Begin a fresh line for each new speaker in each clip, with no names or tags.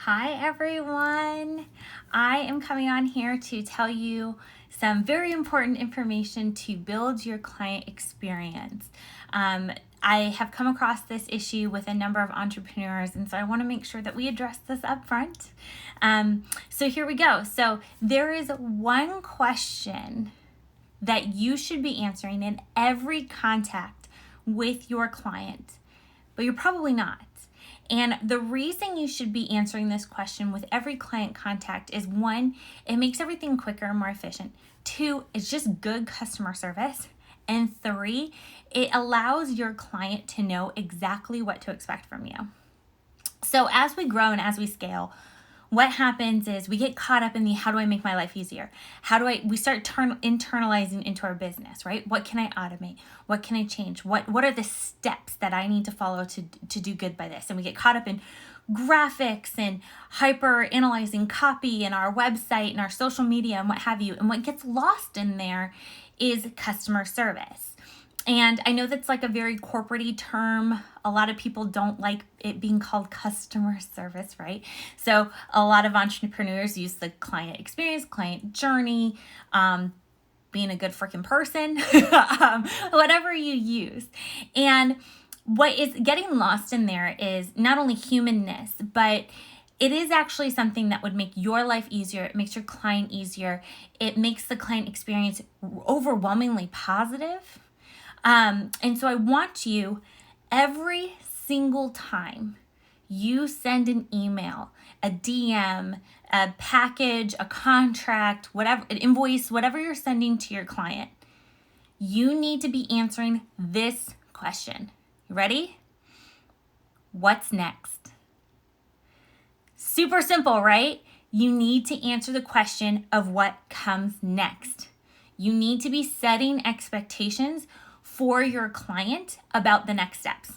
Hi everyone. I am coming on here to tell you some very important information to build your client experience. I have come across this issue with a number of entrepreneurs, and so I want to make sure that we address this up front. So here we go. So there is one question that you should be answering in every contact with your client, but you're probably not. And the reason you should be answering this question with every client contact is, one, it makes everything quicker and more efficient. Two, it's just good customer service. And three, it allows your client to know exactly what to expect from you. So as we grow and as we scale, what happens is we get caught up in the how do I make my life easier? We start internalizing into our business, right? What can I automate? What can I change? What are the steps that I need to follow to do good by this? And we get caught up in graphics and hyper analyzing copy and our website and our social media and what have you. And what gets lost in there is customer service. And I know that's like a very corporate-y term. A lot of people don't like it being called customer service, right? So a lot of entrepreneurs use the client experience, client journey, being a good freaking person, whatever you use. And what is getting lost in there is not only humanness, but it is actually something that would make your life easier. It makes your client easier. It makes the client experience overwhelmingly positive. And so I want you, every single time you send an email, a DM, a package, a contract, whatever, an invoice, whatever you're sending to your client, you need to be answering this question. You ready? What's next? Super simple, right? You need to answer the question of what comes next. You need to be setting expectations for your client about the next steps.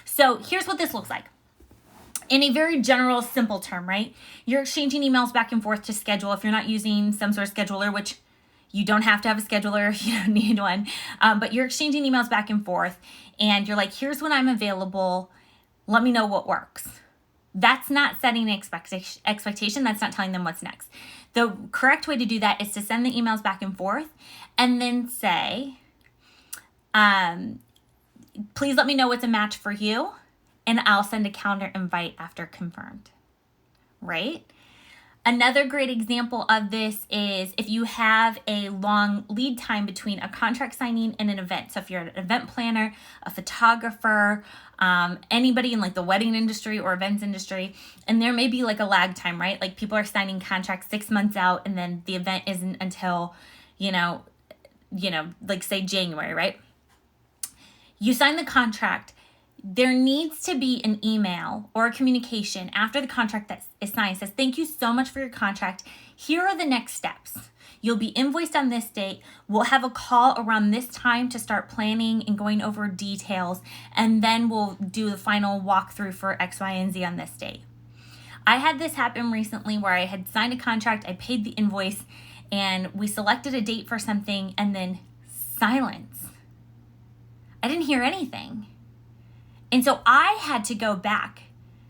So here's what this looks like. In a very general, simple term, right? You're exchanging emails back and forth to schedule. If you're not using some sort of scheduler, which you don't have to have a scheduler if you don't need one, but you're exchanging emails back and forth and you're like, here's when I'm available. Let me know what works. That's not setting an expectation. That's not telling them what's next. The correct way to do that is to send the emails back and forth and then say, please let me know what's a match for you, and I'll send a calendar invite after confirmed, right? Another great example of this is if you have a long lead time between a contract signing and an event. So if you're an event planner, a photographer, anybody in like the wedding industry or events industry, and there may be like a lag time, right? Like people are signing contracts 6 months out and then the event isn't until, like say January, right? You sign the contract. There needs to be an email or a communication after the contract that is signed. It says, thank you so much for your contract. Here are the next steps. You'll be invoiced on this date. We'll have a call around this time to start planning and going over details. And then we'll do the final walkthrough for X, Y, and Z on this date. I had this happen recently where I had signed a contract. I paid the invoice and we selected a date for something and then silence. I didn't hear anything. And so I had to go back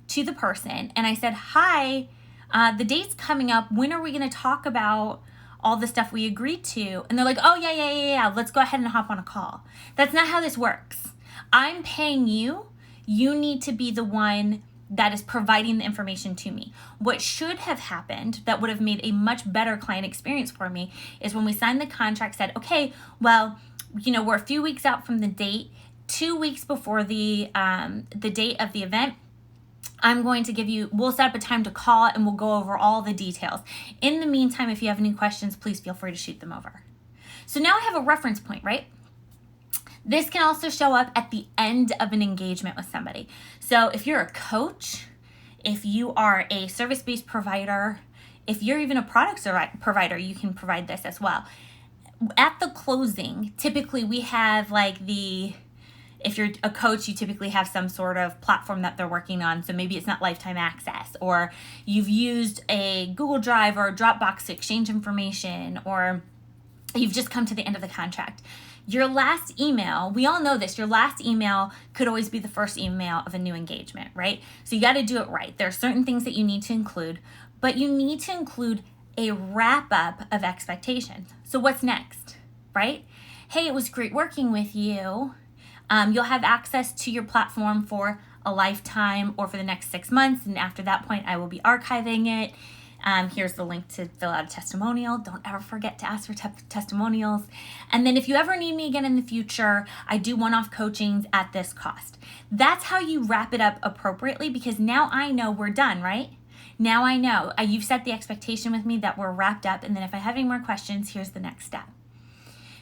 to the person and I said, hi, the date's coming up. When are we going to talk about all the stuff we agreed to? And they're like, oh, yeah. Let's go ahead and hop on a call. That's not how this works. I'm paying you. You need to be the one that is providing the information to me. What should have happened that would have made a much better client experience for me is when we signed the contract, said, okay, well, we're a few weeks out from the date. 2 weeks before the date of the event, I'm going to we'll set up a time to call and we'll go over all the details. In the meantime, if you have any questions, please feel free to shoot them over. So now I have a reference point, right? This can also show up at the end of an engagement with somebody. So if you're a coach, if you are a service-based provider, if you're even a product provider, you can provide this as well. At the closing, typically we have if you're a coach, you typically have some sort of platform that they're working on. So maybe it's not lifetime access, or you've used a Google Drive or a Dropbox to exchange information, or you've just come to the end of the contract. Your last email, we all know this, your last email could always be the first email of a new engagement, right? So you got to do it right. There are certain things that you need to include, but you need to include a wrap up of expectations. So what's next, right? Hey, it was great working with you. You'll have access to your platform for a lifetime or for the next 6 months. And after that point, I will be archiving it. Here's the link to fill out a testimonial. Don't ever forget to ask for testimonials. And then if you ever need me again in the future, I do one-off coachings at this cost. That's how you wrap it up appropriately, because now I know we're done, right? Now I know. You've set the expectation with me that we're wrapped up. And then if I have any more questions, here's the next step.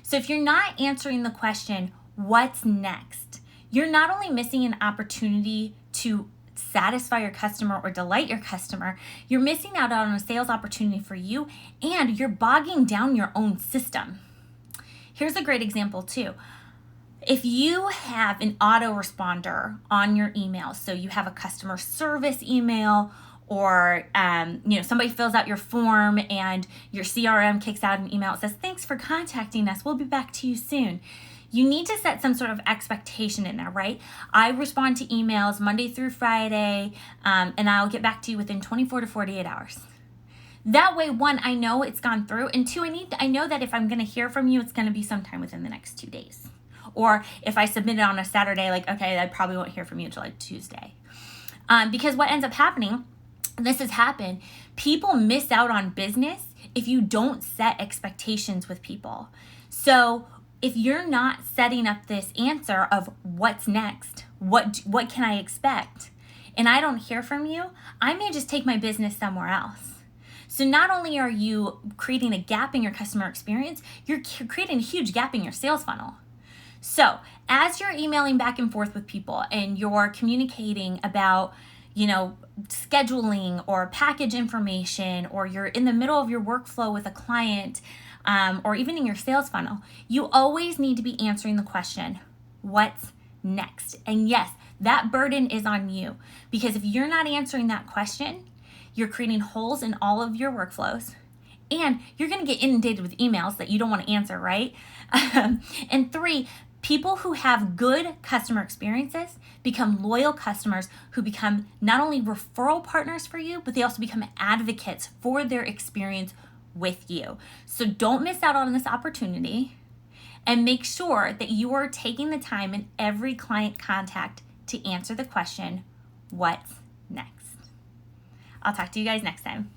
So if you're not answering the question, what's next? You're not only missing an opportunity to satisfy your customer or delight your customer, you're missing out on a sales opportunity for you, and you're bogging down your own system. Here's a great example too. If you have an autoresponder on your email, so you have a customer service email, or somebody fills out your form and your CRM kicks out an email that says, "Thanks for contacting us. We'll be back to you soon." You need to set some sort of expectation in there, right? I respond to emails Monday through Friday, and I'll get back to you within 24 to 48 hours. That way, one, I know it's gone through, and two, I know that if I'm going to hear from you, it's going to be sometime within the next 2 days. Or if I submit it on a Saturday, okay, I probably won't hear from you until Tuesday. Because what ends up happening, this has happened, people miss out on business if you don't set expectations with people. So if you're not setting up this answer of what's next, what can I expect, and I don't hear from you, I may just take my business somewhere else. So not only are you creating a gap in your customer experience, you're creating a huge gap in your sales funnel. So as you're emailing back and forth with people and you're communicating about, scheduling or package information, or you're in the middle of your workflow with a client, or even in your sales funnel, you always need to be answering the question, what's next? And yes, that burden is on you, because if you're not answering that question, you're creating holes in all of your workflows, and you're going to get inundated with emails that you don't want to answer, right? And three, people who have good customer experiences become loyal customers who become not only referral partners for you, but they also become advocates for their experience with you. So don't miss out on this opportunity, and make sure that you are taking the time in every client contact to answer the question, what's next? I'll talk to you guys next time.